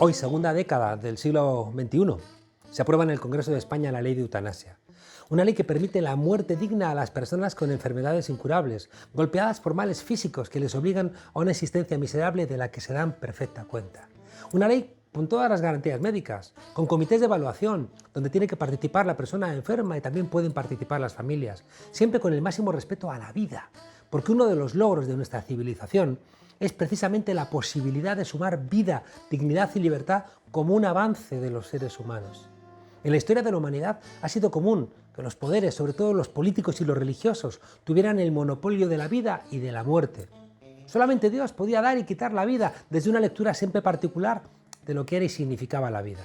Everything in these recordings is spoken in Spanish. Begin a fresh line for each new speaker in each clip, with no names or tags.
Hoy, segunda década del siglo XXI, se aprueba en el Congreso de España la ley de eutanasia. Una ley que permite la muerte digna a las personas con enfermedades incurables, golpeadas por males físicos que les obligan a una existencia miserable de la que se dan perfecta cuenta. Una ley con todas las garantías médicas, con comités de evaluación, donde tiene que participar la persona enferma y también pueden participar las familias, siempre con el máximo respeto a la vida, porque uno de los logros de nuestra civilización es precisamente la posibilidad de sumar vida, dignidad y libertad como un avance de los seres humanos. En la historia de la humanidad ha sido común que los poderes, sobre todo los políticos y los religiosos, tuvieran el monopolio de la vida y de la muerte. Solamente Dios podía dar y quitar la vida desde una lectura siempre particular de lo que era y significaba la vida.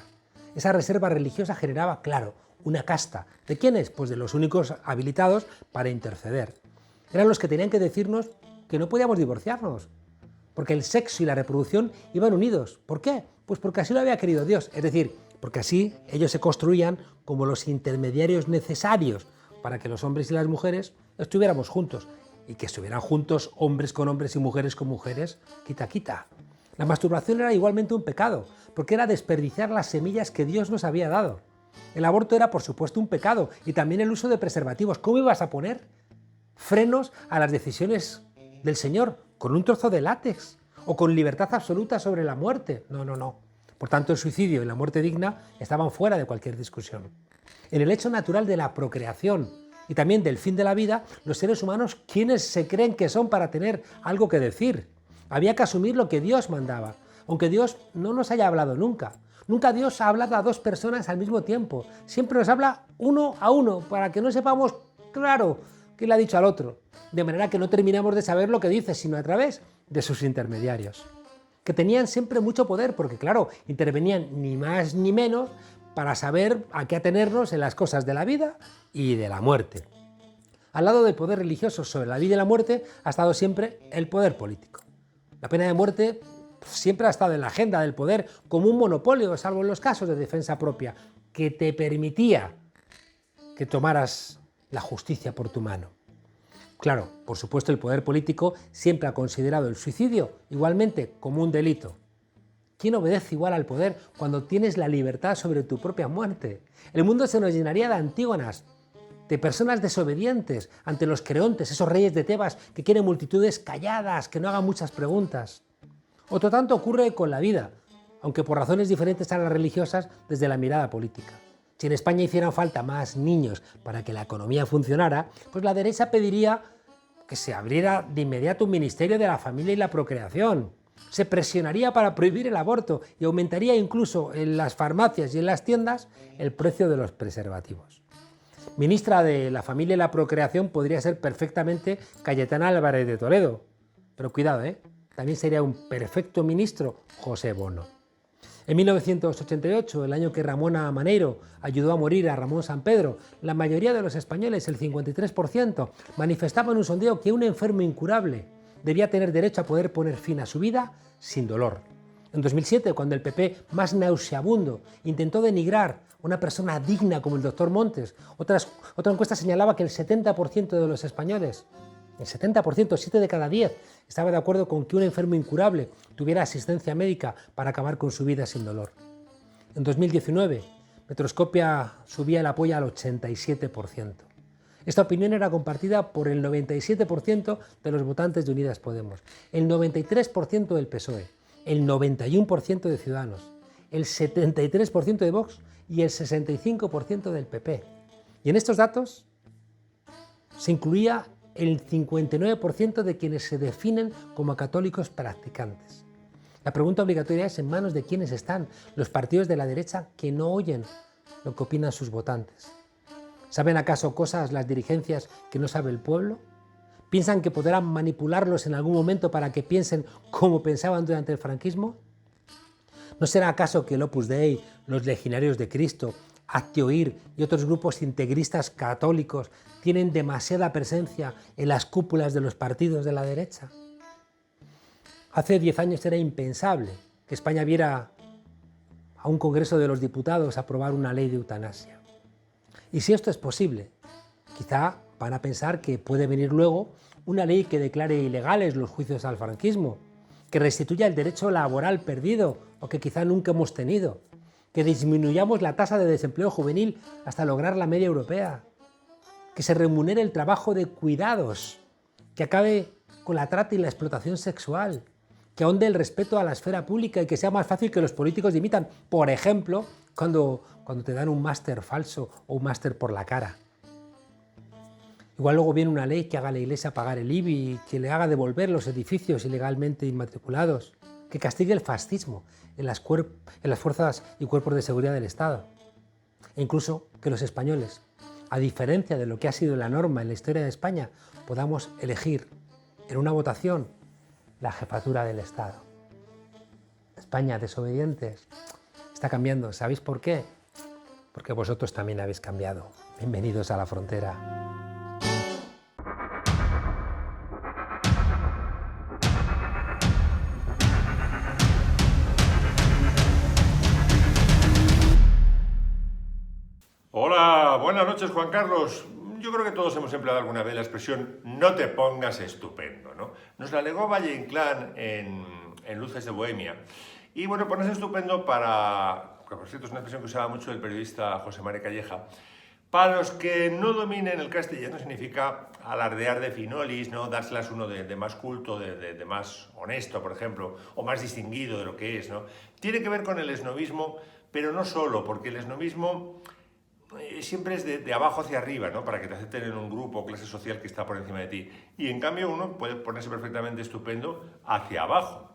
Esa reserva religiosa generaba, claro, una casta. ¿De quiénes? Pues de los únicos habilitados para interceder. Eran los que tenían que decirnos que no podíamos divorciarnos, porque el sexo y la reproducción iban unidos. ¿Por qué? Pues porque así lo había querido Dios, es decir, porque así ellos se construían como los intermediarios necesarios para que los hombres y las mujeres estuviéramos juntos, y que estuvieran juntos hombres con hombres y mujeres con mujeres, quita, quita. La masturbación era igualmente un pecado, porque era desperdiciar las semillas que Dios nos había dado. El aborto era, por supuesto, un pecado, y también el uso de preservativos. ¿Cómo ibas a poner frenos a las decisiones del Señor con un trozo de látex o con libertad absoluta sobre la muerte? No, no, no. Por tanto, el suicidio y la muerte digna estaban fuera de cualquier discusión. En el hecho natural de la procreación y también del fin de la vida, los seres humanos, ¿quiénes se creen que son para tener algo que decir? Había que asumir lo que Dios mandaba, aunque Dios no nos haya hablado nunca. Nunca Dios ha hablado a dos personas al mismo tiempo. Siempre nos habla uno a uno, para que no sepamos, claro, qué le ha dicho al otro. De manera que no terminamos de saber lo que dice, sino a través de sus intermediarios, que tenían siempre mucho poder, porque claro, intervenían ni más ni menos para saber a qué atenernos en las cosas de la vida y de la muerte. Al lado del poder religioso sobre la vida y la muerte ha estado siempre el poder político. La pena de muerte siempre ha estado en la agenda del poder como un monopolio, salvo en los casos de defensa propia, que te permitía que tomaras la justicia por tu mano. Claro, por supuesto, el poder político siempre ha considerado el suicidio igualmente como un delito. ¿Quién obedece igual al poder cuando tienes la libertad sobre tu propia muerte? El mundo se nos llenaría de antígonas, de personas desobedientes ante los creontes, esos reyes de Tebas que quieren multitudes calladas, que no hagan muchas preguntas. Otro tanto ocurre con la vida, aunque por razones diferentes a las religiosas desde la mirada política. Si en España hicieran falta más niños para que la economía funcionara, pues la derecha pediría que se abriera de inmediato un ministerio de la familia y la procreación. Se presionaría para prohibir el aborto y aumentaría incluso en las farmacias y en las tiendas el precio de los preservativos. Ministra de la Familia y la Procreación podría ser perfectamente Cayetana Álvarez de Toledo. Pero cuidado, también sería un perfecto ministro José Bono. En 1988, el año que Ramona Maneiro ayudó a morir a Ramón Sampedro, la mayoría de los españoles, el 53%, manifestaba en un sondeo que un enfermo incurable debía tener derecho a poder poner fin a su vida sin dolor. En 2007, cuando el PP más nauseabundo intentó denigrar a una persona digna como el doctor Montes, otra encuesta señalaba que el 70% de los españoles, el 70%, 7 de cada 10, estaba de acuerdo con que un enfermo incurable tuviera asistencia médica para acabar con su vida sin dolor. En 2019, Metroscopia subía el apoyo al 87%. Esta opinión era compartida por el 97% de los votantes de Unidas Podemos, el 93% del PSOE, el 91% de Ciudadanos, el 73% de Vox y el 65% del PP. Y en estos datos se incluía el 59% de quienes se definen como católicos practicantes. La pregunta obligatoria es: ¿en manos de quiénes están los partidos de la derecha que no oyen lo que opinan sus votantes? ¿Saben acaso cosas las dirigencias que no sabe el pueblo? ¿Piensan que podrán manipularlos en algún momento para que piensen como pensaban durante el franquismo? ¿No será acaso que el Opus Dei, los Legionarios de Cristo, Hazte Oír y otros grupos integristas católicos tienen demasiada presencia en las cúpulas de los partidos de la derecha? Hace 10 años era impensable que España viera a un Congreso de los Diputados aprobar una ley de eutanasia. Y si esto es posible, quizá van a pensar que puede venir luego una ley que declare ilegales los juicios al franquismo, que restituya el derecho laboral perdido o que quizá nunca hemos tenido, que disminuyamos la tasa de desempleo juvenil hasta lograr la media europea, que se remunere el trabajo de cuidados, que acabe con la trata y la explotación sexual, que ahonde el respeto a la esfera pública y que sea más fácil que los políticos dimitan, por ejemplo, cuando te dan un máster falso o un máster por la cara. Igual luego viene una ley que haga a la Iglesia pagar el IBI, que le haga devolver los edificios ilegalmente inmatriculados, que castigue el fascismo en las fuerzas y cuerpos de seguridad del Estado. E incluso que los españoles, a diferencia de lo que ha sido la norma en la historia de España, podamos elegir en una votación la jefatura del Estado. España, desobedientes, está cambiando. ¿Sabéis por qué? Porque vosotros también habéis cambiado. Bienvenidos a la frontera.
Hola, buenas noches, Juan Carlos. Yo creo que todos hemos empleado alguna vez la expresión no te pongas estupendo, ¿no? Nos la legó Valle Inclán en Luces de Bohemia. Y bueno, ponerse estupendo que por cierto es una expresión que usaba mucho el periodista José María Calleja. Para los que no dominen el castellano significa alardear de finolis, ¿no? Dárselas uno de más culto, de más honesto, por ejemplo, o más distinguido de lo que es, ¿no? Tiene que ver con el esnovismo, pero no solo, porque el esnovismo siempre es de abajo hacia arriba, ¿no? Para que te acepten en un grupo o clase social que está por encima de ti. Y en cambio uno puede ponerse perfectamente estupendo hacia abajo.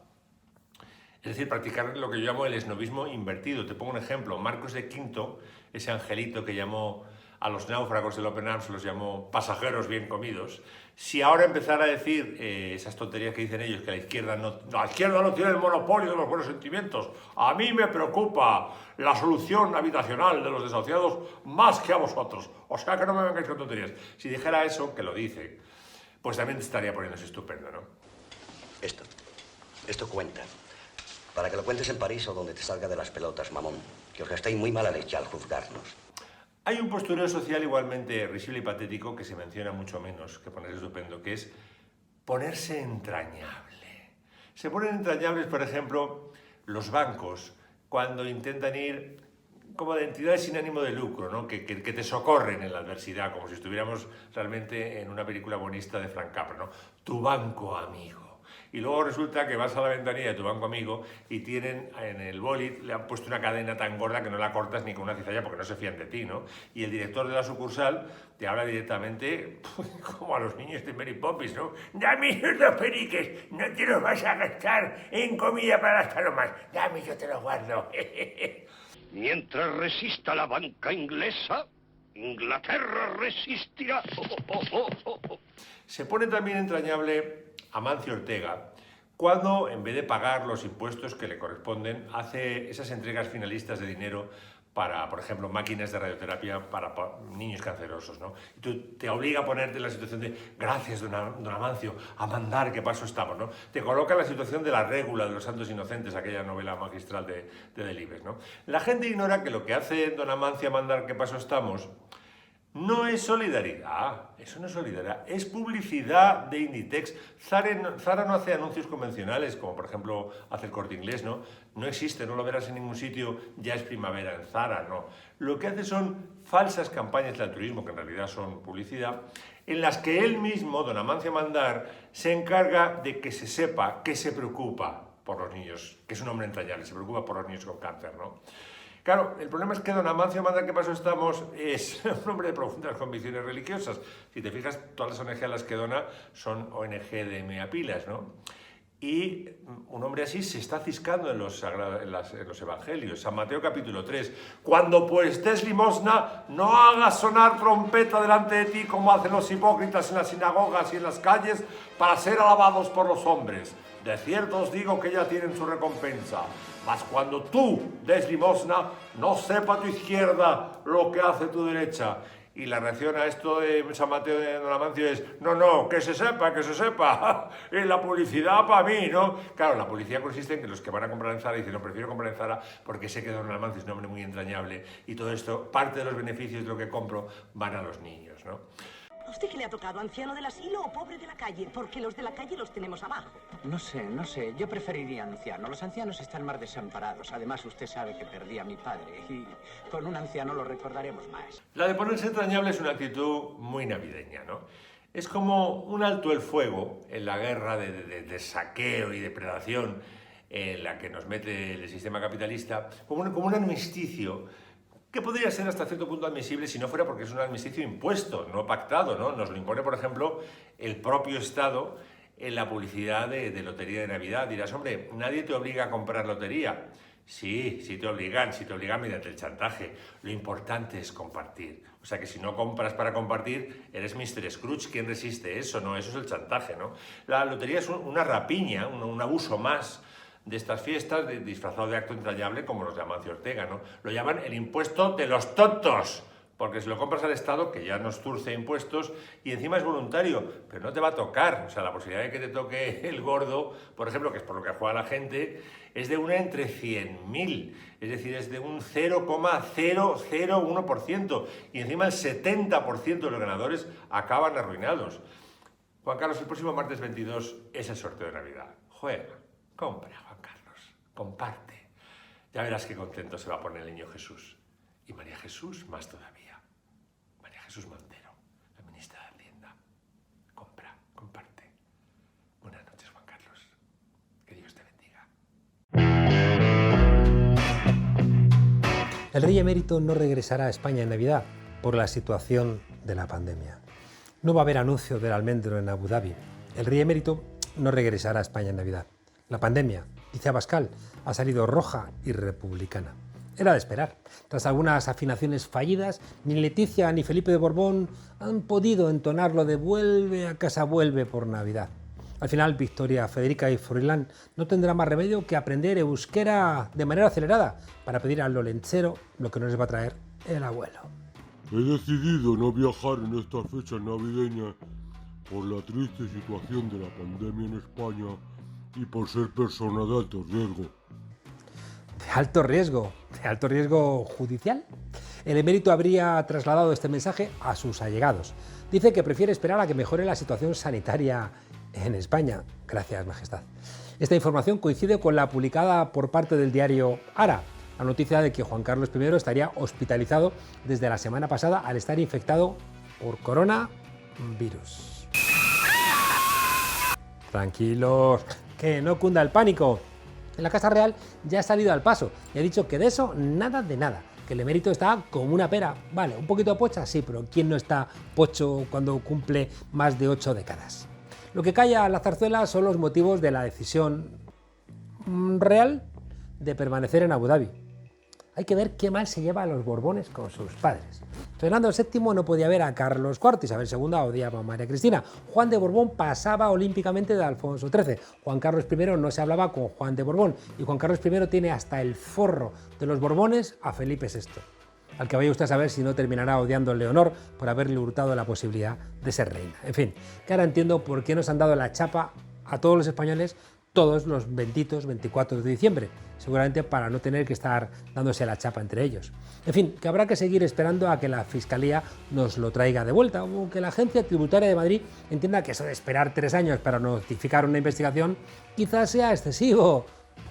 Es decir, practicar lo que yo llamo el esnovismo invertido. Te pongo un ejemplo. Marcos de Quinto, ese angelito que llamó a los náufragos del Open Arms, los llamó pasajeros bien comidos. Si ahora empezara a decir esas tonterías que dicen ellos, que la izquierda no tiene el monopolio de los buenos sentimientos, a mí me preocupa la solución habitacional de los desahuciados más que a vosotros. O sea que no me vengáis con tonterías. Si dijera eso, que lo dice, pues también estaría poniéndose estupendo, ¿no?
Esto cuenta. Para que lo cuentes en París o donde te salga de las pelotas, mamón. Que os gastéis muy mala leche al juzgarnos.
Hay un postureo social igualmente risible y patético que se menciona mucho menos que ponerse estupendo, que es ponerse entrañable. Se ponen entrañables, por ejemplo, los bancos cuando intentan ir como de entidades sin ánimo de lucro, ¿no? que te socorren en la adversidad, como si estuviéramos realmente en una película bonista de Frank Capra, ¿no? Tu banco amigo. Y luego resulta que vas a la ventanilla de tu banco amigo y tienen en el boli, le han puesto una cadena tan gorda que no la cortas ni con una cizalla porque no se fían de ti, ¿no? Y el director de la sucursal te habla directamente como a los niños de Mary Poppins, ¿no? Dame esos 2 periques, no te los vas a gastar en comida para las palomas. Dame, yo te los guardo.
Mientras resista la banca inglesa, Inglaterra resistirá.
Se pone también entrañable Amancio Ortega cuando, en vez de pagar los impuestos que le corresponden, hace esas entregas finalistas de dinero para, por ejemplo, máquinas de radioterapia para niños cancerosos, ¿no? Y tú te obliga a ponerte en la situación de gracias, don Amancio, a mandar, qué paso estamos, ¿no? Te coloca en la situación de la régula de los santos inocentes, aquella novela magistral de Delibes, ¿no? La gente ignora que lo que hace don Amancio a mandar, qué paso estamos, no es solidaridad, eso no es solidaridad, es publicidad de Inditex. Zara no hace anuncios convencionales, como por ejemplo hace el Corte Inglés, ¿no? No existe, no lo verás en ningún sitio, ya es primavera en Zara, no. Lo que hace son falsas campañas de altruismo, que en realidad son publicidad, en las que él mismo, don Amancio Mandar, se encarga de que se sepa que se preocupa por los niños, que es un hombre entrañable, se preocupa por los niños con cáncer, ¿no? Claro, el problema es que don Amancio Mandar, ¿qué paso estamos? Es un hombre de profundas convicciones religiosas. Si te fijas, todas las ONG a las que dona son ONG de meapilas, ¿no? Y un hombre así se está ciscando en los evangelios. San Mateo capítulo 3. Cuando pues des limosna, no hagas sonar trompeta delante de ti como hacen los hipócritas en las sinagogas y en las calles para ser alabados por los hombres. De cierto os digo que ya tienen su recompensa. Mas cuando tú des limosna, no sepa tu izquierda lo que hace tu derecha. Y la reacción a esto de San Mateo de don Amancio es no, que se sepa. Y la publicidad para mí, ¿no? Claro, la publicidad consiste en que los que van a comprar en Zara dicen, no, prefiero comprar en Zara porque sé que don Amancio es un hombre muy entrañable y todo esto, parte de los beneficios de lo que compro van a los niños, ¿no?
¿A usted qué le ha tocado, anciano del asilo o pobre de la calle? Porque los de la calle los tenemos abajo.
No sé. Yo preferiría anciano. Los ancianos están más desamparados. Además, usted sabe que perdí a mi padre y con un anciano lo recordaremos más.
La de ponerse entrañable es una actitud muy navideña, ¿no? Es como un alto el fuego en la guerra de saqueo y depredación en la que nos mete el sistema capitalista, como un armisticio que podría ser hasta cierto punto admisible si no fuera porque es un armisticio impuesto, no pactado, ¿no? Nos lo impone, por ejemplo, el propio Estado en la publicidad de Lotería de Navidad. Dirás, hombre, nadie te obliga a comprar lotería. Sí te obligan mediante el chantaje. Lo importante es compartir. O sea que si no compras para compartir, eres Mr. Scrooge. ¿Quién resiste eso? No, eso es el chantaje, ¿no? La lotería es una rapiña, un abuso más de estas fiestas, disfrazado de acto entrañable, como los llama Amancio Ortega, ¿no? Lo llaman el impuesto de los tontos, porque si lo compras al Estado, que ya nos turce impuestos, y encima es voluntario, pero no te va a tocar. O sea, la posibilidad de que te toque el gordo, por ejemplo, que es por lo que juega la gente, es de una entre 100.000, es decir, es de un 0,001%, y encima el 70% de los ganadores acaban arruinados. Juan Carlos, el próximo martes 22 es el sorteo de Navidad. Juega, compra, Juan Carlos, comparte. Ya verás qué contento se va a poner el niño Jesús. Y María Jesús más todavía. María Jesús Montero, la ministra de Hacienda. Compra, comparte. Buenas noches, Juan Carlos. Que Dios te bendiga.
El rey emérito no regresará a España en Navidad por la situación de la pandemia. No va a haber anuncio del almendro en Abu Dhabi. El rey emérito no regresará a España en Navidad. La pandemia, dice Abascal, ha salido roja y republicana. Era de esperar. Tras algunas afinaciones fallidas, ni Leticia ni Felipe de Borbón han podido entonar lo de vuelve a casa, vuelve por Navidad. Al final, Victoria, Federica y Froilán no tendrán más remedio que aprender euskera de manera acelerada para pedir al olentzero lo que no les va a traer el abuelo.
He decidido no viajar en estas fechas navideñas por la triste situación de la pandemia en España y por ser persona de alto riesgo.
¿De alto riesgo? ¿De alto riesgo judicial? El emérito habría trasladado este mensaje a sus allegados. Dice que prefiere esperar a que mejore la situación sanitaria en España. Gracias, Majestad. Esta información coincide con la publicada por parte del diario Ara, la noticia de que Juan Carlos I estaría hospitalizado desde la semana pasada al estar infectado por coronavirus. Tranquilos, que no cunda el pánico. En la Casa Real ya ha salido al paso y ha dicho que de eso nada de nada, que el emérito está como una pera. Vale, un poquito pocha, sí, pero ¿quién no está pocho cuando cumple más de 8 décadas? Lo que calla a la zarzuela son los motivos de la decisión real de permanecer en Abu Dhabi. Hay que ver qué mal se lleva a los Borbones con sus padres. Fernando VII no podía ver a Carlos IV, Isabel II odiaba a María Cristina, Juan de Borbón pasaba olímpicamente de Alfonso XIII, Juan Carlos I no se hablaba con Juan de Borbón y Juan Carlos I tiene hasta el forro de los Borbones a Felipe VI, al que vaya usted a saber si no terminará odiando a Leonor por haberle hurtado la posibilidad de ser reina. En fin, que ahora entiendo por qué nos han dado la chapa a todos los españoles todos los benditos 24 de diciembre, seguramente para no tener que estar dándose la chapa entre ellos. En fin, que habrá que seguir esperando a que la Fiscalía nos lo traiga de vuelta, o que la Agencia Tributaria de Madrid entienda que eso de esperar 3 años para notificar una investigación quizás sea excesivo.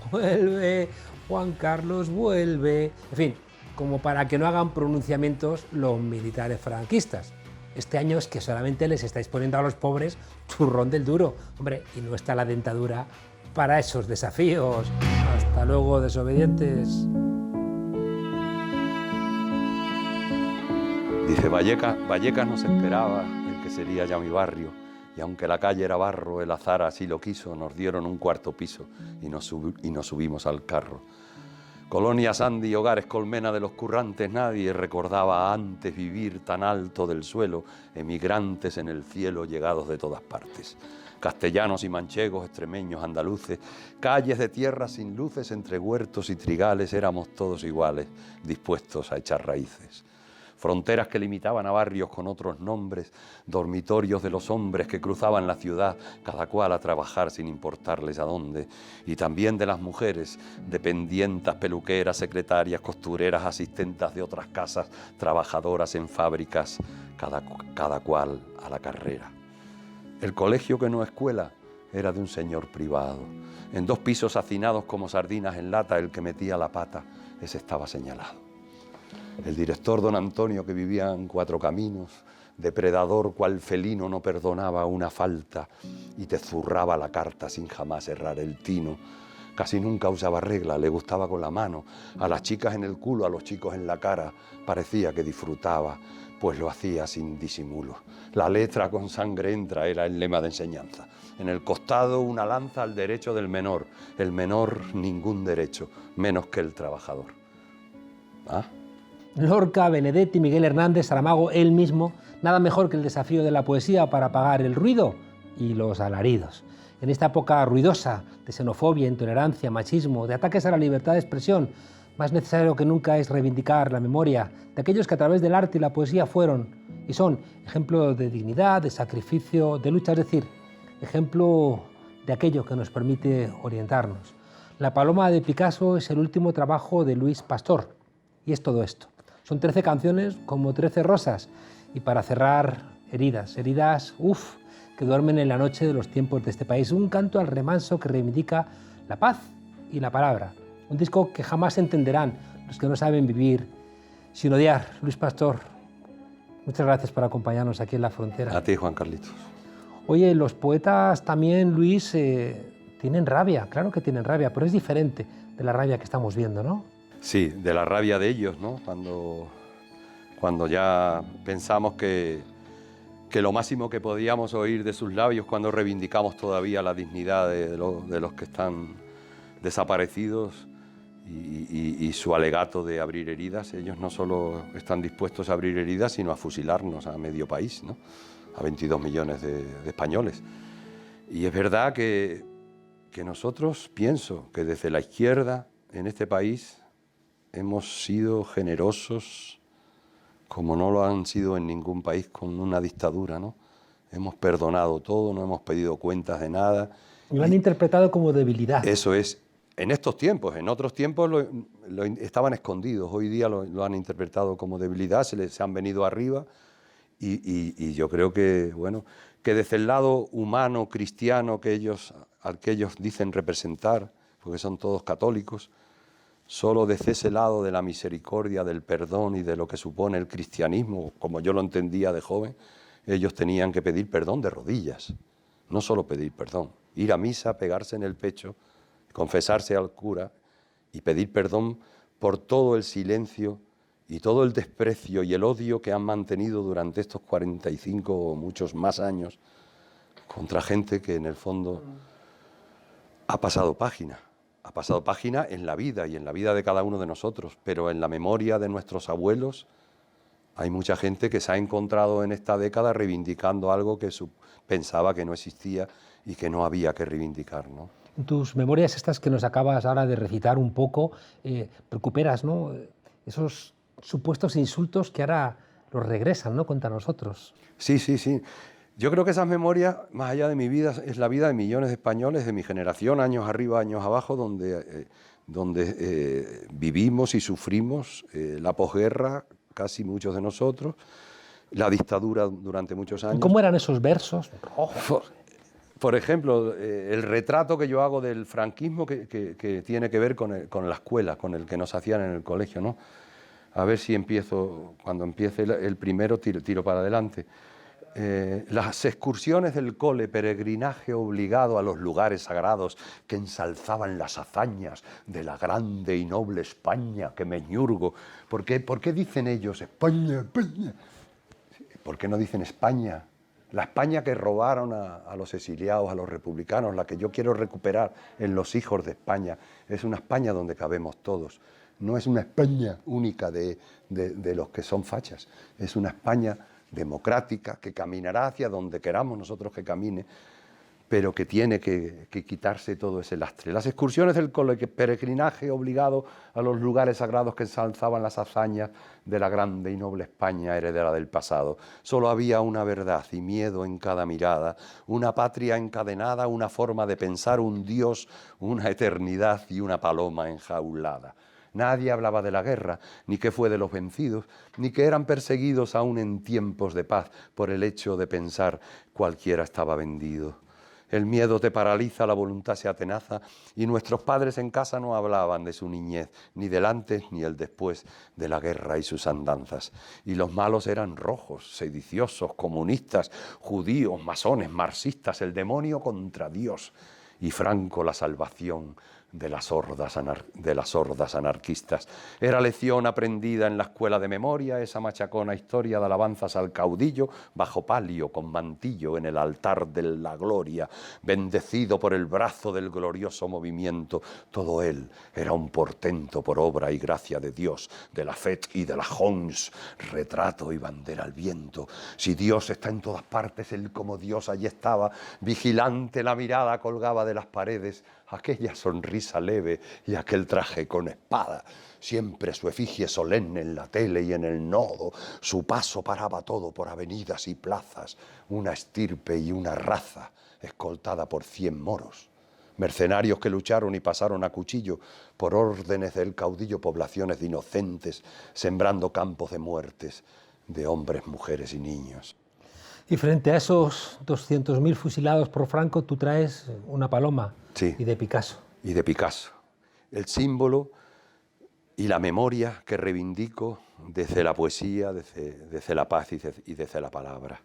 Vuelve, Juan Carlos, vuelve. En fin, como para que no hagan pronunciamientos los militares franquistas. Este año es que solamente les estáis poniendo a los pobres turrón del duro. Hombre, y no está la dentadura para esos desafíos. Hasta luego, desobedientes.
Dice Vallecas nos esperaba el que sería ya mi barrio, y aunque la calle era barro, el azar así lo quiso, nos dieron un 4º piso y nos subimos al carro. Colonias Andy y hogares colmena de los currantes, nadie recordaba antes vivir tan alto del suelo, emigrantes en el cielo llegados de todas partes. Castellanos y manchegos, extremeños, andaluces, calles de tierra sin luces entre huertos y trigales, éramos todos iguales, dispuestos a echar raíces. fronteras que limitaban a barrios con otros nombres, dormitorios de los hombres que cruzaban la ciudad, cada cual a trabajar sin importarles a dónde, y también de las mujeres, dependientas, peluqueras, secretarias, costureras, asistentas de otras casas, trabajadoras en fábricas, cada cual a la carrera. El colegio, que no escuela, era de un señor privado. En 2 pisos hacinados como sardinas en lata, el que metía la pata, ese estaba señalado. El director don Antonio, que vivía en 4 Caminos, depredador cual felino, no perdonaba una falta y te zurraba la carta sin jamás errar el tino. Casi nunca usaba regla, le gustaba con la mano, a las chicas en el culo, a los chicos en la cara, parecía que disfrutaba, pues lo hacía sin disimulo. La letra con sangre entra era el lema de enseñanza. En el costado una lanza al derecho del menor, el menor ningún derecho, menos que el trabajador. ¿Ah?
Lorca, Benedetti, Miguel Hernández, Saramago, él mismo, nada mejor que el desafío de la poesía para apagar el ruido y los alaridos. En esta época ruidosa de xenofobia, intolerancia, machismo, de ataques a la libertad de expresión, más necesario que nunca es reivindicar la memoria de aquellos que a través del arte y la poesía fueron y son ejemplo de dignidad, de sacrificio, de lucha, es decir, ejemplo de aquello que nos permite orientarnos. La Paloma de Picasso es el último trabajo de Luis Pastor y es todo esto. Son 13 canciones como 13 rosas y para cerrar, heridas, que duermen en la noche de los tiempos de este país. Un canto al remanso que reivindica la paz y la palabra. Un disco que jamás entenderán los que no saben vivir sin odiar. Luis Pastor, muchas gracias por acompañarnos aquí en La Frontera.
A ti, Juan Carlitos.
Oye, los poetas también, Luis, tienen rabia, claro que tienen rabia, pero es diferente de la rabia que estamos viendo, ¿no?
Sí, de la rabia de ellos, ¿no? Cuando ya pensamos que lo máximo que podíamos oír de sus labios cuando reivindicamos todavía la dignidad de los que están desaparecidos y su alegato de abrir heridas, ellos no solo están dispuestos a abrir heridas, sino a fusilarnos a medio país, ¿no? A 22 millones de españoles. Y es verdad que nosotros, pienso que desde la izquierda en este país hemos sido generosos como no lo han sido en ningún país con una dictadura, ¿no? Hemos perdonado todo, no hemos pedido cuentas de nada.
Lo han interpretado como debilidad.
Eso es, en estos tiempos. En otros tiempos estaban escondidos. Hoy día lo han interpretado como debilidad, se han venido arriba y yo creo que, bueno, que desde el lado humano, cristiano al que ellos dicen representar, porque son todos católicos, solo desde ese lado de la misericordia, del perdón y de lo que supone el cristianismo, como yo lo entendía de joven, ellos tenían que pedir perdón de rodillas, no solo pedir perdón, ir a misa, pegarse en el pecho, confesarse al cura y pedir perdón por todo el silencio y todo el desprecio y el odio que han mantenido durante estos 45 o muchos más años contra gente que en el fondo ha pasado página. Ha pasado página en la vida y en la vida de cada uno de nosotros, pero en la memoria de nuestros abuelos hay mucha gente que se ha encontrado en esta década reivindicando algo que pensaba que no existía y que no había que reivindicar, ¿no?
En tus memorias estas que nos acabas ahora de recitar un poco, recuperas, ¿no?, esos supuestos insultos que ahora los regresan, ¿no?, contra nosotros.
Sí, sí, sí. Yo creo que esas memorias, más allá de mi vida, es la vida de millones de españoles de mi generación, años arriba, años abajo, donde vivimos y sufrimos la posguerra, casi muchos de nosotros, la dictadura durante muchos años.
¿Cómo eran esos versos?
Por ejemplo, el retrato que yo hago del franquismo que tiene que ver con la escuela, con el que nos hacían en el colegio, ¿no? A ver si cuando empiece el primero, tiro para adelante. Las excursiones del cole, peregrinaje obligado a los lugares sagrados que ensalzaban las hazañas de la grande y noble España que me ñurgo. ¿Por qué dicen ellos España, España? ¿Por qué no dicen España? La España que robaron a los exiliados, a los republicanos, la que yo quiero recuperar en los hijos de España, es una España donde cabemos todos. No es una España única de los que son fachas, es una España democrática que caminará hacia donde queramos nosotros que camine, pero que tiene que quitarse todo ese lastre. Las excursiones del peregrinaje obligado a los lugares sagrados que ensalzaban las hazañas de la grande y noble España heredera del pasado. Solo había una verdad y miedo en cada mirada, una patria encadenada, una forma de pensar, un Dios, una eternidad y una paloma enjaulada. Nadie hablaba de la guerra, ni qué fue de los vencidos, ni que eran perseguidos aún en tiempos de paz por el hecho de pensar cualquiera estaba vendido. El miedo te paraliza, la voluntad se atenaza y nuestros padres en casa no hablaban de su niñez, ni del antes ni el después de la guerra y sus andanzas. Y los malos eran rojos, sediciosos, comunistas, judíos, masones, marxistas, el demonio contra Dios y Franco la salvación de las hordas anarquistas. Era lección aprendida en la escuela de memoria, esa machacona historia de alabanzas al caudillo, bajo palio, con mantillo, en el altar de la gloria, bendecido por el brazo del glorioso movimiento. Todo él era un portento por obra y gracia de Dios, de la FET y de la Homs, retrato y bandera al viento. Si Dios está en todas partes, él como Dios allí estaba, vigilante, la mirada colgaba de las paredes, aquella sonrisa leve y aquel traje con espada, siempre su efigie solemne en la tele y en el nodo, su paso paraba todo por avenidas y plazas, una estirpe y una raza escoltada por 100 moros, mercenarios que lucharon y pasaron a cuchillo por órdenes del caudillo poblaciones de inocentes, sembrando campos de muertes de hombres, mujeres y niños.
Y frente a esos 200.000 fusilados por Franco, tú traes una paloma.
Sí.
Y de Picasso.
Y de Picasso. El símbolo y la memoria que reivindico desde la poesía, desde la paz y desde la palabra.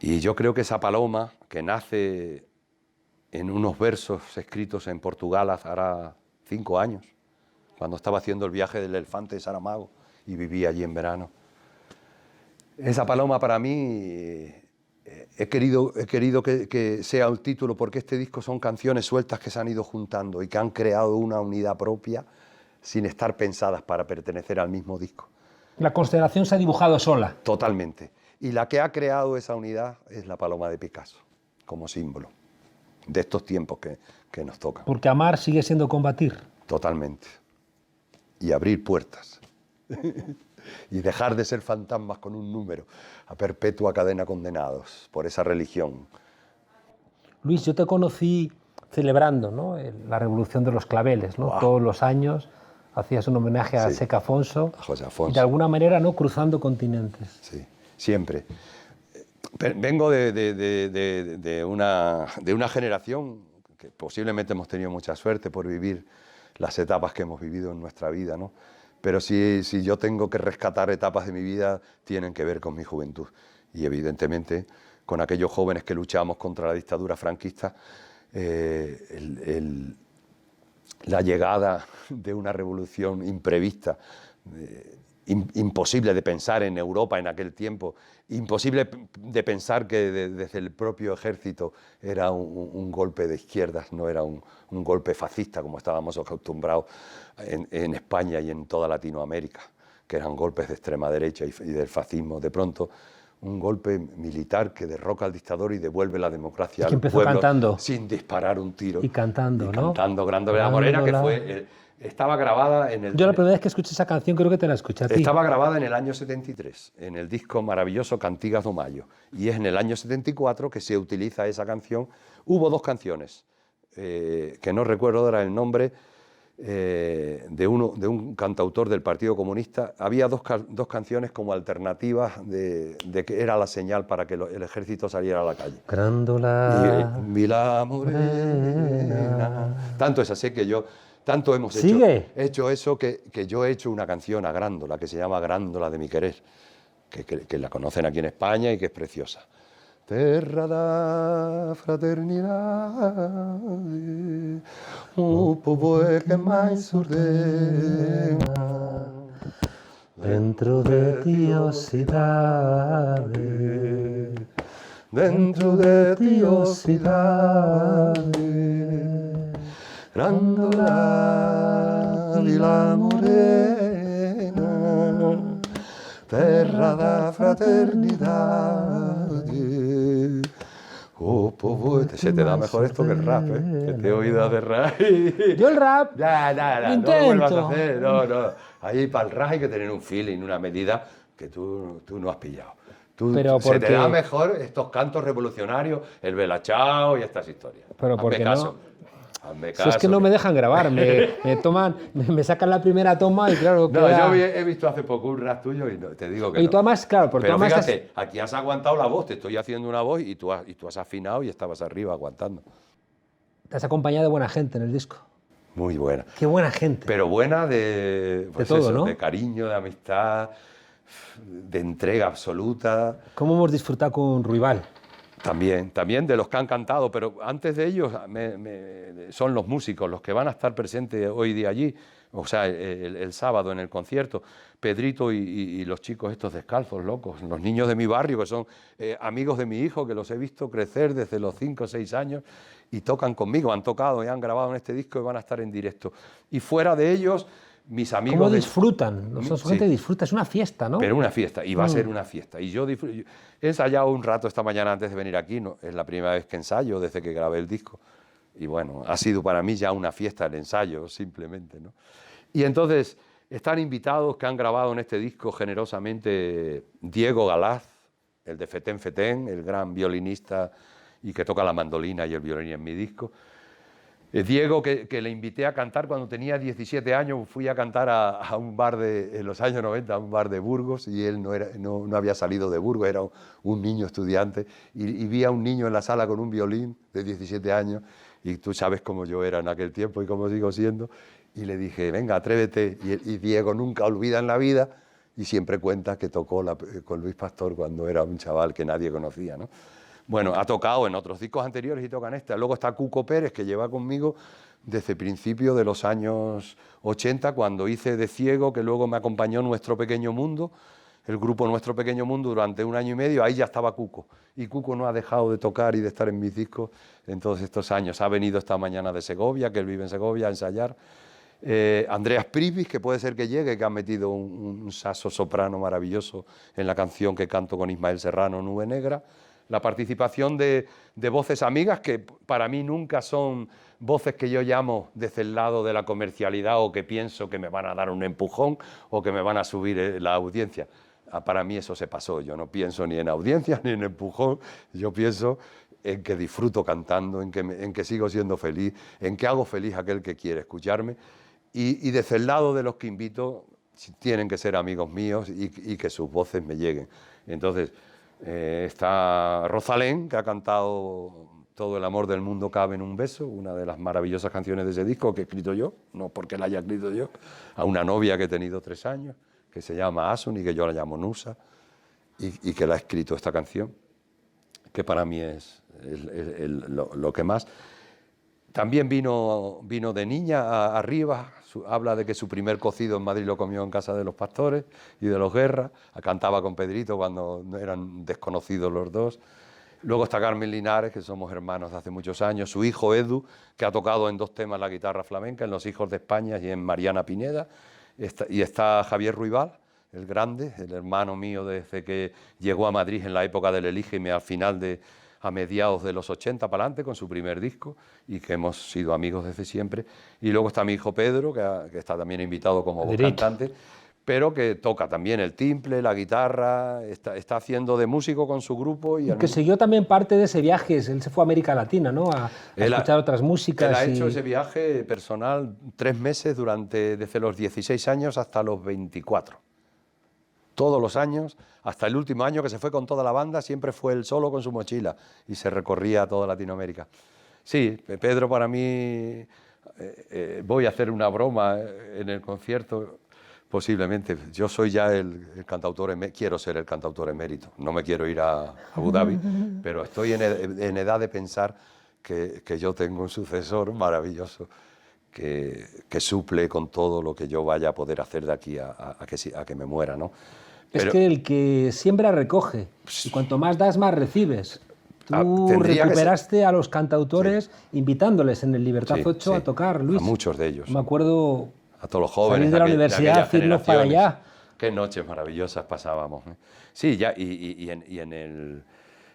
Y yo creo que esa paloma, que nace en unos versos escritos en Portugal hará 5 años, cuando estaba haciendo el viaje del elefante de Saramago y vivía allí en verano. Esa paloma para mí he querido que sea el título porque este disco son canciones sueltas que se han ido juntando y que han creado una unidad propia sin estar pensadas para pertenecer al mismo disco.
La constelación se ha dibujado sola.
Totalmente. Y la que ha creado esa unidad es la paloma de Picasso, como símbolo de estos tiempos que nos tocan.
Porque amar sigue siendo combatir.
Totalmente. Y abrir puertas. Y dejar de ser fantasmas con un número, a perpetua cadena condenados por esa religión.
Luis, yo te conocí celebrando, ¿no?, la Revolución de los Claveles, ¿no? Wow. Todos los años hacías un homenaje a Seca Afonso.
A José Afonso.
Y de alguna manera, ¿no?, cruzando continentes.
Sí, siempre. Vengo de una generación que posiblemente hemos tenido mucha suerte por vivir las etapas que hemos vivido en nuestra vida, ¿no? Pero si yo tengo que rescatar etapas de mi vida, tienen que ver con mi juventud. Y evidentemente, con aquellos jóvenes que luchamos contra la dictadura franquista, la llegada de una revolución imprevista, imposible de pensar en Europa en aquel tiempo, imposible de pensar que desde el propio ejército era un golpe de izquierdas, no era un golpe fascista como estábamos acostumbrados en España y en toda Latinoamérica, que eran golpes de extrema derecha y del fascismo. De pronto, un golpe militar que derroca al dictador y devuelve la democracia al pueblo
cantando,
sin disparar un tiro.
Y cantando, ¿no?
Cantando Grande la Morena, que fue... Estaba grabada en el...
Yo la primera vez que escuché esa canción creo que te la escuché a ti.
Estaba grabada en el año 73, en el disco maravilloso Cantigas do Mayo. Y es en el año 74 que se utiliza esa canción. Hubo 2 canciones, que no recuerdo ahora el nombre, de un cantautor del Partido Comunista. Había dos canciones como alternativas de que era la señal para que el ejército saliera a la calle.
Grándola
Vila Morena. Tanto es así que yo... Tanto hemos hecho eso que yo he hecho una canción a Grándola, que se llama Grándola de mi querer, que la conocen aquí en España y que es preciosa. Terra da fraternidade, o povo é que máis ordena.
Dentro de ti, oh cidade,
dentro de ti, oh cidade, Grándola, Vila Morena, terra da fraternidade, o Se te da mejor esto que el rap, ¿eh? Que te he oído hacer rap.
Yo el rap
No lo vuelvas a hacer. No. Ahí para el rap hay que tener un feeling, una medida que tú no has pillado.
Pero
se te da mejor estos cantos revolucionarios, el Bella Ciao y estas historias.
Pero ¿por qué no?
Hazme
Si
caso.
es que no me dejan grabar, me sacan la primera toma y claro...
No, yo he visto hace poco un rap tuyo y te digo que
y tú además, claro, porque
pero
tú además
fíjate, aquí has aguantado la voz, te estoy haciendo una voz y tú has afinado y estabas arriba aguantando.
te has acompañado de buena gente en el disco.
Muy buena.
Qué buena gente.
Pero buena de
todo,
eso,
¿no?
de cariño, de amistad, de entrega absoluta.
¿Cómo hemos disfrutado con Ruibal?
También de los que han cantado, pero antes de ellos son los músicos, los que van a estar presentes hoy día allí, o sea, el sábado en el concierto. Pedrito y los chicos estos descalzos, locos, los niños de mi barrio, que son amigos de mi hijo, que los he visto crecer desde los 5 o 6 años y tocan conmigo, han tocado y han grabado en este disco y van a estar en directo. Y fuera de ellos, mis amigos...
¿Cómo disfrutan? Nosotros
Sí.
gente disfruta, es una fiesta, ¿no?
Pero una fiesta, y va a ser una fiesta. Y yo he ensayado un rato esta mañana antes de venir aquí, ¿no? Es la primera vez que ensayo desde que grabé el disco. Y bueno, ha sido para mí ya una fiesta el ensayo, simplemente, ¿no? Y entonces están invitados que han grabado en este disco generosamente Diego Galaz, el de Fetén Fetén, el gran violinista y que toca la mandolina y el violín en mi disco. Diego, que le invité a cantar cuando tenía 17 años, fui a cantar a un bar en los años 90, a un bar de Burgos, y él no había salido de Burgos, era un niño estudiante, y vi a un niño en la sala con un violín de 17 años, y tú sabes cómo yo era en aquel tiempo y cómo sigo siendo, y le dije, venga, atrévete, y Diego nunca olvida en la vida, y siempre cuenta que tocó con Luis Pastor cuando era un chaval que nadie conocía, ¿no? Bueno, ha tocado en otros discos anteriores y toca en este. Luego está Cuco Pérez, que lleva conmigo desde principios de los años 80, cuando hice De Ciego, que luego me acompañó Nuestro Pequeño Mundo, el grupo Nuestro Pequeño Mundo, durante 1 año y medio. Ahí ya estaba Cuco. Y Cuco no ha dejado de tocar y de estar en mis discos en todos estos años. Ha venido esta mañana de Segovia, que él vive en Segovia, a ensayar. Andreas Privis, que puede ser que llegue, que ha metido un saxo soprano maravilloso en la canción que canto con Ismael Serrano, Nube Negra. La participación de voces amigas, que para mí nunca son voces que yo llamo desde el lado de la comercialidad o que pienso que me van a dar un empujón o que me van a subir la audiencia. Para mí eso se pasó, yo no pienso ni en audiencia ni en empujón, yo pienso en que disfruto cantando, en que sigo siendo feliz, en que hago feliz a aquel que quiere escucharme y desde el lado de los que invito tienen que ser amigos míos y que sus voces me lleguen. Entonces, está Rosalén, que ha cantado Todo el amor del mundo cabe en un beso, una de las maravillosas canciones de ese disco que he escrito yo, no porque la haya escrito yo, a una novia que he tenido 3 años, que se llama Asun y que yo la llamo Nusa, y que la ha escrito esta canción, que para mí es lo que más. También vino de niña arriba, habla de que su primer cocido en Madrid lo comió en casa de los Pastores y de los Guerra, cantaba con Pedrito cuando eran desconocidos los dos. Luego está Carmen Linares, que somos hermanos de hace muchos años, su hijo Edu, que ha tocado en 2 temas la guitarra flamenca, en Los Hijos de España y en Mariana Pineda, y está Javier Ruibal, el grande, el hermano mío desde que llegó a Madrid en la época del Elígeme a mediados de los 80 para adelante con su primer disco y que hemos sido amigos desde siempre. Y luego está mi hijo Pedro, que está también invitado como voz cantante, pero que toca también el timple, la guitarra, está haciendo de músico con su grupo. Y
que siguió también parte de ese viaje, él se fue a América Latina, ¿no? A escuchar otras músicas.
Él ha hecho ese viaje personal 3 meses desde los 16 años hasta los 24. Todos los años, hasta el último año que se fue con toda la banda, siempre fue él solo con su mochila y se recorría toda Latinoamérica. Sí, Pedro para mí, voy a hacer una broma en el concierto, posiblemente. Yo soy ya el cantautor, quiero ser el cantautor emérito, no me quiero ir a Abu Dhabi, pero estoy en edad de pensar que yo tengo un sucesor maravilloso que suple con todo lo que yo vaya a poder hacer de aquí a que me muera, ¿no?
Es que el que siembra recoge, y cuanto más das, más recibes. Tú recuperaste a los cantautores invitándoles en el Libertad 8 a tocar, Luis.
A muchos de ellos.
Me acuerdo
a todos los jóvenes
salir de la universidad, irnos para allá.
Qué noches maravillosas pasábamos, ¿eh? Sí, ya, y en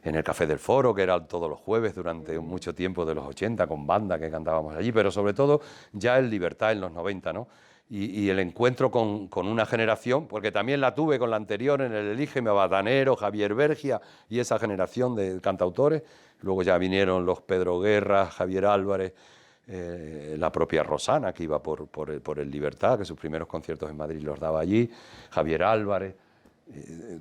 en el Café del Foro, que era todos los jueves durante mucho tiempo de los 80, con banda que cantábamos allí, pero sobre todo ya en Libertad en los 90, ¿no? Y el encuentro con una generación, porque también la tuve con la anterior en el Elígeme, Batanero, Javier Bergia y esa generación de cantautores. Luego ya vinieron los Pedro Guerra, Javier Álvarez, la propia Rosana, que iba por el Libertad, que sus primeros conciertos en Madrid los daba allí, Javier Álvarez,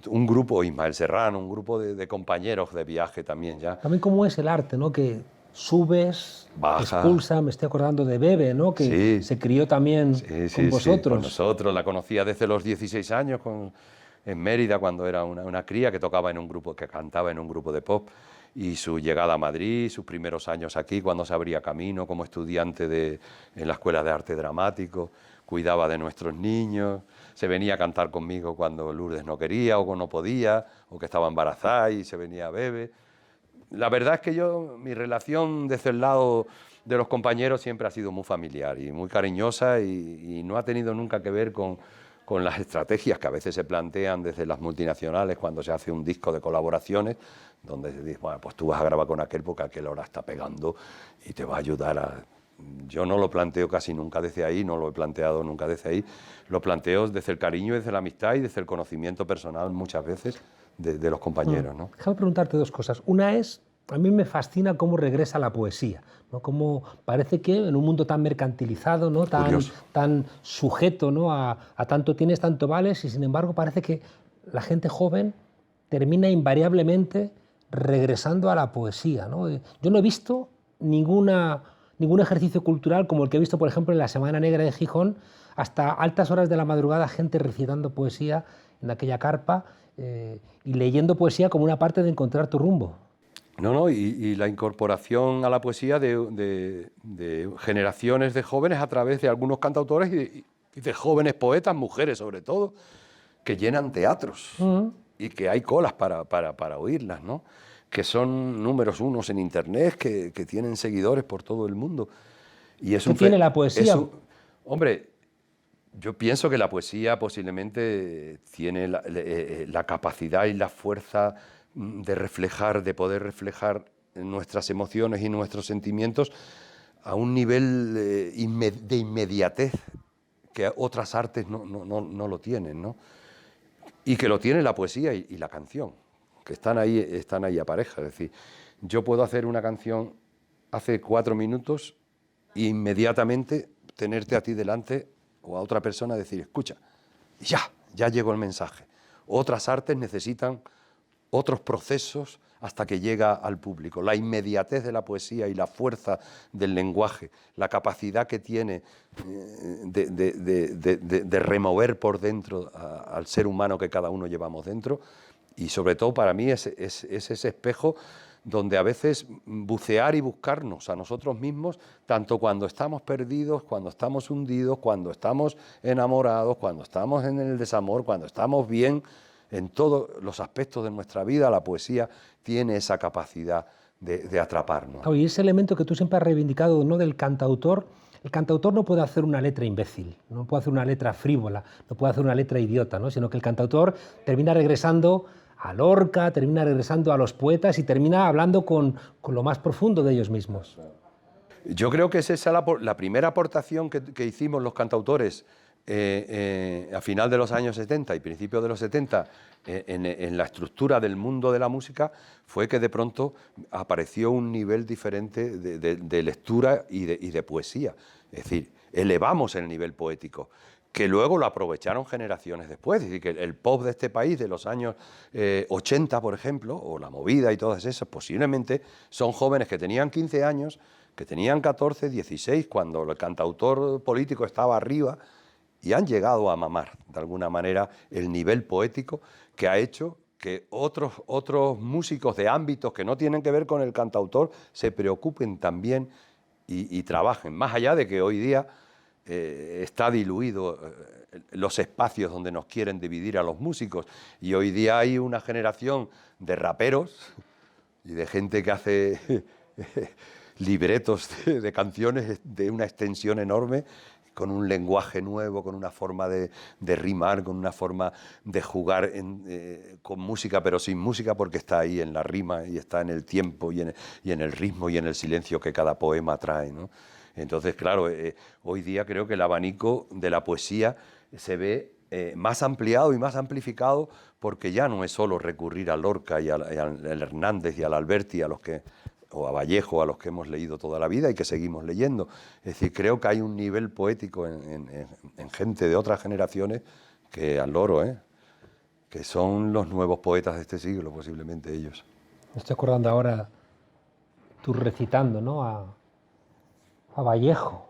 un grupo, Ismael Serrano, un grupo de compañeros de viaje también ya.
También cómo es el arte, ¿no? Que subes,
baja,
expulsa, me estoy acordando de Bebe, ¿no? Que se crió también con vosotros.
Sí, con nosotros, la conocía desde los 16 años en Mérida, cuando era una cría que tocaba en un grupo, que cantaba en un grupo de pop, y su llegada a Madrid, sus primeros años aquí, cuando se abría camino como estudiante en la Escuela de Arte Dramático, cuidaba de nuestros niños, se venía a cantar conmigo cuando Lourdes no quería o no podía, o que estaba embarazada y se venía a Bebe. La verdad es que mi relación desde el lado de los compañeros siempre ha sido muy familiar y muy cariñosa y no ha tenido nunca que ver con las estrategias que a veces se plantean desde las multinacionales cuando se hace un disco de colaboraciones, donde se dice, bueno, pues tú vas a grabar con aquel porque aquel ahora está pegando y te va a ayudar a... Yo no lo planteo casi nunca desde ahí, no lo he planteado nunca desde ahí, lo planteo desde el cariño, desde la amistad y desde el conocimiento personal muchas veces de los compañeros, ¿no?
Déjame preguntarte dos cosas. Una es, a mí me fascina cómo regresa la poesía, ¿no? Cómo parece que en un mundo tan mercantilizado, ¿no? tan sujeto, ¿no? a tanto tienes, tanto vales, y sin embargo parece que la gente joven termina invariablemente regresando a la poesía, ¿no? Yo no he visto ningún ejercicio cultural como el que he visto, por ejemplo, en la Semana Negra de Gijón, hasta altas horas de la madrugada, gente recitando poesía en aquella carpa y leyendo poesía como una parte de encontrar tu rumbo.
No, y la incorporación a la poesía de generaciones de jóvenes a través de algunos cantautores y de jóvenes poetas, mujeres sobre todo, que llenan teatros y que hay colas para oírlas, ¿no? Que son números unos en internet, que tienen seguidores por todo el mundo. Y es
¿Qué tiene la poesía?
Hombre, yo pienso que la poesía posiblemente tiene la capacidad y la fuerza de poder reflejar nuestras emociones y nuestros sentimientos a un nivel de inmediatez que otras artes no lo tienen, ¿no? Y que lo tiene la poesía y la canción, que están ahí a pareja. Es decir, yo puedo hacer una canción hace 4 minutos e inmediatamente tenerte a ti delante o a otra persona decir, escucha, ya llegó el mensaje. Otras artes necesitan otros procesos hasta que llega al público. La inmediatez de la poesía y la fuerza del lenguaje, la capacidad que tiene de remover por dentro al ser humano que cada uno llevamos dentro, y sobre todo para mí es ese espejo donde a veces bucear y buscarnos a nosotros mismos, tanto cuando estamos perdidos, cuando estamos hundidos, cuando estamos enamorados, cuando estamos en el desamor, cuando estamos bien. En todos los aspectos de nuestra vida, la poesía tiene esa capacidad de atraparnos.
Y ese elemento que tú siempre has reivindicado, ¿no? Del cantautor. El cantautor no puede hacer una letra imbécil, no puede hacer una letra frívola, no puede hacer una letra idiota, ¿no? Sino que el cantautor termina regresando a Lorca, termina regresando a los poetas y termina hablando con lo más profundo de ellos mismos.
Yo creo que es esa la primera aportación que hicimos los cantautores a final de los años 70 y principios de los 70 en la estructura del mundo de la música, fue que de pronto apareció un nivel diferente de lectura y de poesía. Es decir, elevamos el nivel poético, que luego lo aprovecharon generaciones después. Es decir, que el pop de este país de los años 80, por ejemplo, o la movida y todas esas, posiblemente son jóvenes que tenían 15 años, que tenían 14, 16, cuando el cantautor político estaba arriba, y han llegado a mamar, de alguna manera, el nivel poético que ha hecho que otros músicos de ámbitos que no tienen que ver con el cantautor se preocupen también y trabajen, más allá de que hoy día está diluido los espacios donde nos quieren dividir a los músicos, y hoy día hay una generación de raperos y de gente que hace libretos de canciones de una extensión enorme, con un lenguaje nuevo, con una forma de rimar, con una forma de jugar con música, pero sin música, porque está ahí en la rima y está en el tiempo y en el ritmo y en el silencio que cada poema trae, ¿no? Entonces, claro, hoy día creo que el abanico de la poesía se ve más ampliado y más amplificado, porque ya no es solo recurrir a Lorca y a Hernández y al Alberti, o a Vallejo, a los que hemos leído toda la vida y que seguimos leyendo. Es decir, creo que hay un nivel poético en gente de otras generaciones que al loro, que son los nuevos poetas de este siglo, posiblemente ellos.
Me estoy acordando ahora, tú recitando, ¿no?, a Vallejo,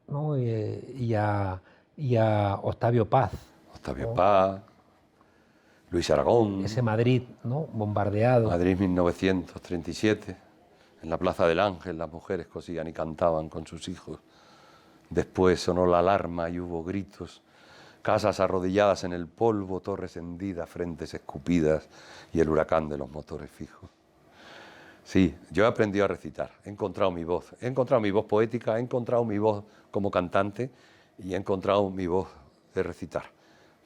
¿no?, y a Octavio Paz.
Octavio,
¿no?,
Paz, Luis Aragón.
Ese Madrid, ¿no?, bombardeado.
Madrid 1937. En la Plaza del Ángel las mujeres cosían y cantaban con sus hijos. Después sonó la alarma y hubo gritos. Casas arrodilladas en el polvo, torres hendidas, frentes escupidas y el huracán de los motores fijos. Sí, yo he aprendido a recitar, he encontrado mi voz poética, he encontrado mi voz como cantante y he encontrado mi voz de recitar.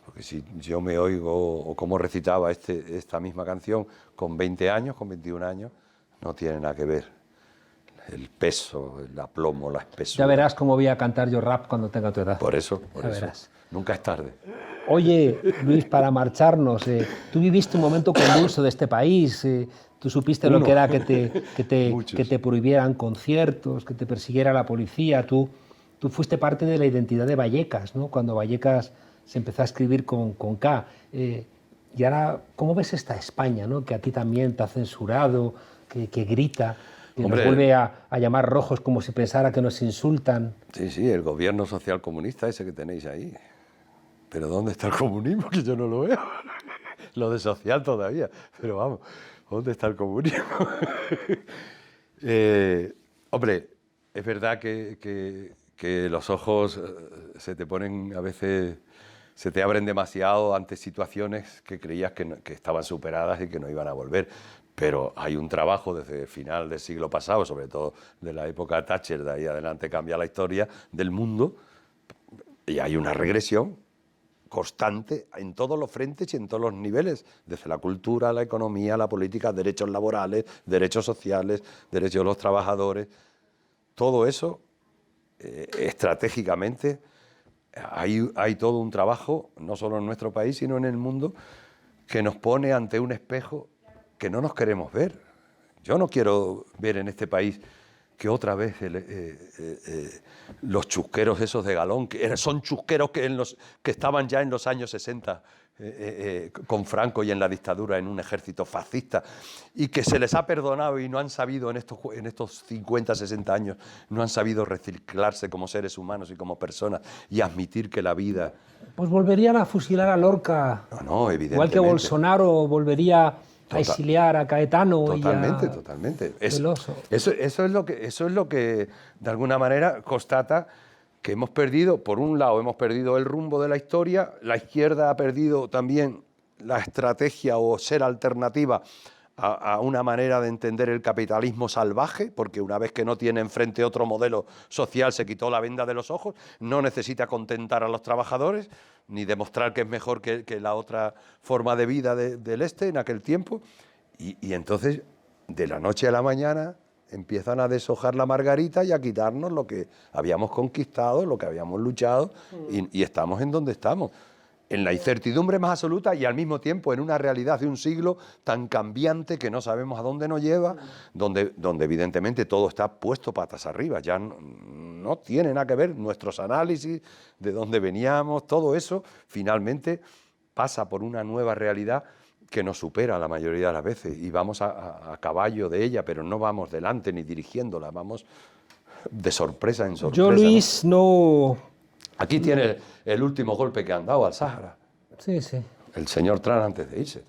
Porque si yo me oigo o cómo recitaba esta misma canción con 20 años, con 21 años, no tiene nada que ver. El peso, el aplomo, la espesura.
Ya verás cómo voy a cantar yo rap cuando tenga tu edad.
Por eso.
Verás.
Nunca es tarde.
Oye, Luis, para marcharnos, tú viviste un momento convulso de este país, tú supiste lo que era que te prohibieran conciertos, que te persiguiera la policía, tú fuiste parte de la identidad de Vallecas, ¿no?, cuando Vallecas se empezó a escribir con K. Y ahora, ¿cómo ves esta España, ¿no?, que a ti también te ha censurado, que grita, que nos vuelve a llamar rojos como si pensara que nos insultan?
Sí, el gobierno social comunista ese que tenéis ahí. Pero ¿dónde está el comunismo? Que yo no lo veo. Lo de social todavía. Pero vamos, ¿dónde está el comunismo? Hombre, es verdad que los ojos se te ponen a veces, se te abren demasiado ante situaciones que creías que estaban superadas y que no iban a volver. Pero hay un trabajo desde el final del siglo pasado, sobre todo de la época Thatcher, de ahí adelante cambia la historia del mundo, y hay una regresión constante en todos los frentes y en todos los niveles, desde la cultura, la economía, la política, derechos laborales, derechos sociales, derechos de los trabajadores. Todo eso, estratégicamente, hay todo un trabajo, no solo en nuestro país, sino en el mundo, que nos pone ante un espejo que no nos queremos ver. Yo no quiero ver en este país que otra vez los chusqueros esos de galón, que son chusqueros que estaban ya en los años 60 con Franco y en la dictadura, en un ejército fascista, y que se les ha perdonado y no han sabido en estos 50, 60 años, no han sabido reciclarse como seres humanos y como personas y admitir que la vida...
Pues volverían a fusilar a Lorca.
No, evidentemente.
Igual que Bolsonaro volvería a exiliar a Caetano.
Totalmente.
Veloso.
Eso es lo que de alguna manera constata que hemos perdido, por un lado hemos perdido el rumbo de la historia, la izquierda ha perdido también la estrategia o ser alternativa a una manera de entender el capitalismo salvaje, porque una vez que no tiene enfrente otro modelo social se quitó la venda de los ojos, no necesita contentar a los trabajadores, ni demostrar que es mejor que la otra forma de vida del este en aquel tiempo, y entonces de la noche a la mañana empiezan a deshojar la margarita y a quitarnos lo que habíamos conquistado, lo que habíamos luchado, y estamos en donde estamos, en la incertidumbre más absoluta y al mismo tiempo en una realidad de un siglo tan cambiante que no sabemos a dónde nos lleva, donde evidentemente todo está puesto patas arriba, ya no tiene nada que ver nuestros análisis, de dónde veníamos, todo eso finalmente pasa por una nueva realidad que nos supera la mayoría de las veces y vamos a caballo de ella, pero no vamos delante ni dirigiéndola, vamos de sorpresa en sorpresa.
Yo, Luis, no...
Aquí tiene el último golpe que han dado al Sáhara.
Sí.
El señor Trump antes de irse.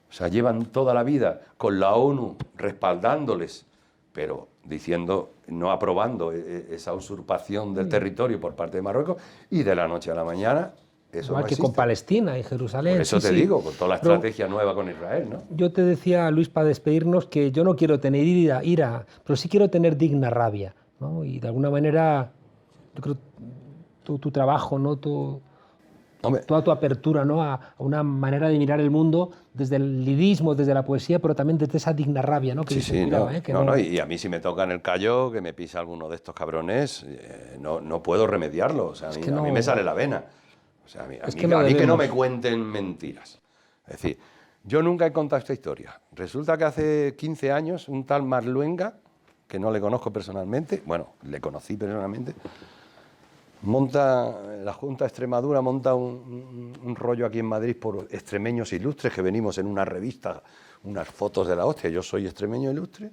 O sea, llevan toda la vida con la ONU respaldándoles, pero diciendo, no aprobando esa usurpación del territorio por parte de Marruecos, y de la noche a la mañana eso
igual
no
que
existe.
con Palestina y Jerusalén.
Por eso te digo, con toda la estrategia nueva con Israel, ¿no?
Yo te decía, Luis, para despedirnos, que yo no quiero tener ira, pero sí quiero tener digna rabia, ¿no? Y de alguna manera, yo creo, tu trabajo, ¿no?
Hombre,
Toda tu apertura, ¿no? A una manera de mirar el mundo desde el lirismo, desde la poesía, pero también desde esa digna rabia, ¿no? Que
sí,
dice,
sí,
cuidado,
no,
que
no, y a mí si me toca en el callo, que me pisa alguno de estos cabrones, no puedo remediarlo, o sea,
Es que
a mí
no-
me sale la vena. O sea, a mí,
Es que no
a mí que no
debemos.
me cuenten mentiras. Es decir, yo nunca he contado esta historia. Resulta que hace 15 años un tal Marluenga, que no le conozco personalmente, bueno, le conocí personalmente, la Junta de Extremadura monta un rollo aquí en Madrid por extremeños ilustres, que venimos en una revista, unas fotos de la hostia, yo soy extremeño ilustre,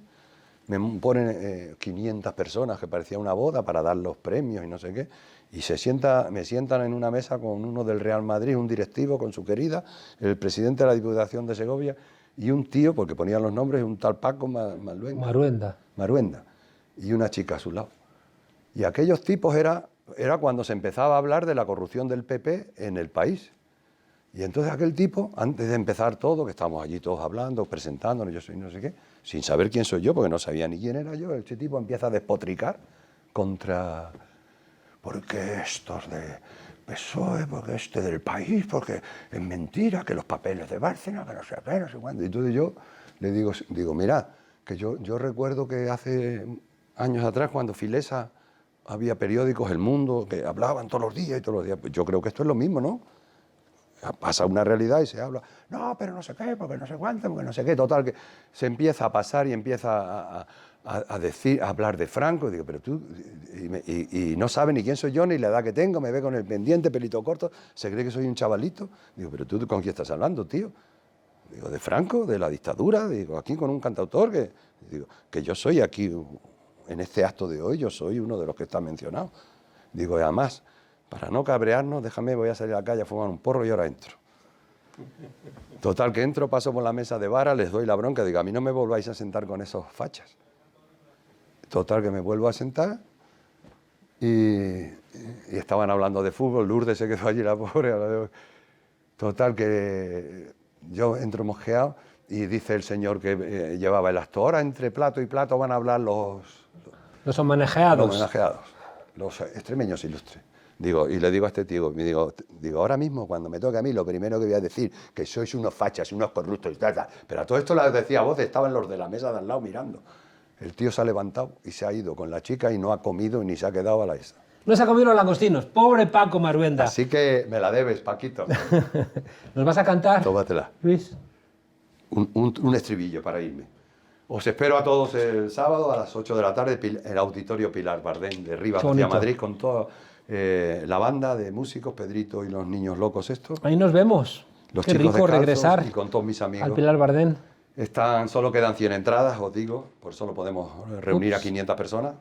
me ponen 500 personas, que parecía una boda, para dar los premios y no sé qué, y me sientan en una mesa con uno del Real Madrid, un directivo con su querida, el presidente de la Diputación de Segovia, y un tío, porque ponían los nombres, un tal Paco Maruenda, y una chica a su lado. Y aquellos tipos era cuando se empezaba a hablar de la corrupción del PP en el país. Y entonces aquel tipo, antes de empezar todo, que estábamos allí todos hablando, presentándonos, yo soy no sé qué, sin saber quién soy yo, porque no sabía ni quién era yo, este tipo empieza a despotricar contra... Porque estos de PSOE, porque este del país, porque es mentira, que los papeles de Bárcena, que no sé qué, no sé cuándo. Y entonces yo le digo, mira, que yo recuerdo que hace años atrás, cuando Filesa había periódicos, El Mundo, que hablaban todos los días y todos los días. Pues yo creo que esto es lo mismo, ¿no? Pasa una realidad y se habla, no, pero no sé qué, porque no sé cuánto, porque no sé qué. Total, que se empieza a pasar y empieza a hablar de Franco. Y digo, pero tú, y no sabe ni quién soy yo, ni la edad que tengo, me ve con el pendiente, pelito corto, se cree que soy un chavalito. Digo, pero tú, ¿con quién estás hablando, tío? Digo, de Franco, de la dictadura, digo, aquí con un cantautor, que yo soy aquí, en este acto de hoy, yo soy uno de los que está mencionado. Digo, y además, para no cabrearnos, déjame, voy a salir a la calle a fumar un porro y ahora entro. Total, que entro, paso por la mesa de vara, les doy la bronca, digo, a mí no me volváis a sentar con esos fachas. Total, que me vuelvo a sentar y estaban hablando de fútbol, Lourdes se quedó allí la pobre. Total, que yo entro mosqueado y dice el señor que llevaba el acto, ahora entre plato y plato van a hablar
Los homenajeados.
Los extremeños ilustres. Digo, y le digo a este tío, digo, ahora mismo cuando me toque a mí, lo primero que voy a decir, que sois unos fachas, unos corruptos y tal. Pero a todo esto lo decía a voz, estaban los de la mesa de al lado mirando. El tío se ha levantado y se ha ido con la chica y no ha comido ni se ha quedado a la esa.
No se ha comido los langostinos. Pobre Paco Maruenda.
Así que me la debes, Paquito.
¿Nos vas a cantar?
Tómatela.
Luis.
Un estribillo para irme. Os espero a todos el sábado a las 8 de la tarde en el Auditorio Pilar Bardén de Rivas hacia Madrid, con toda la banda de músicos, Pedrito y los niños locos estos.
Ahí nos vemos.
Los
Qué
chicos
rico
descalzos
regresar
y con todos mis amigos.
al Pilar Bardén.
Solo quedan 100 entradas, os digo, por eso podemos reunir a 500 personas.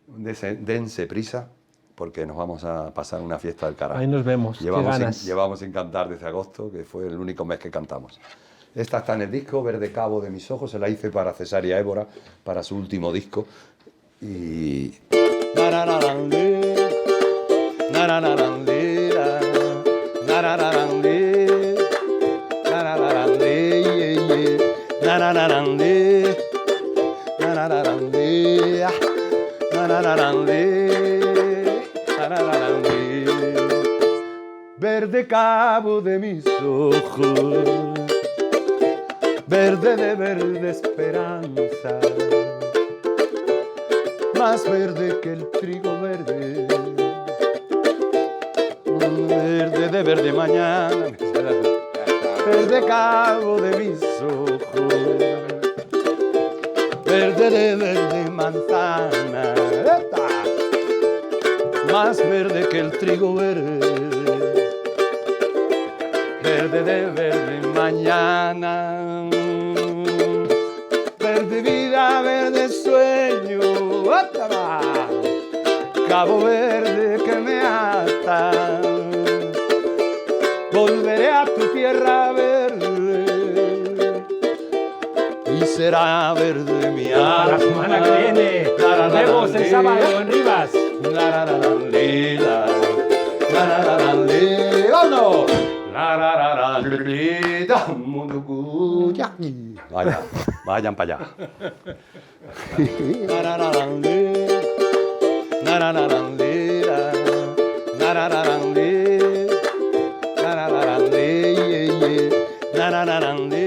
Dense prisa, porque nos vamos a pasar una fiesta del carajo.
Ahí nos vemos. Qué ganas.
Llevamos sin cantar desde agosto, que fue el único mes que cantamos. Esta está en el disco, Verde Cabo de mis ojos, se la hice para Cesárea Évora, para su último disco. Y... Verde cabo de mis ojos, verde de verde esperanza, más verde que el trigo verde, verde de verde mañana, verde cabo de mis ojos, verde de verde manzana, más verde que el trigo verde, verde de verde mañana, verde vida, verde sueño, cabo verde que me ata, volveré a tu tierra verde y será verde mi alma.
La semana que viene. Nos vemos el sábado en Rivas.
¡Vámonos! Vayan para allá. la la la la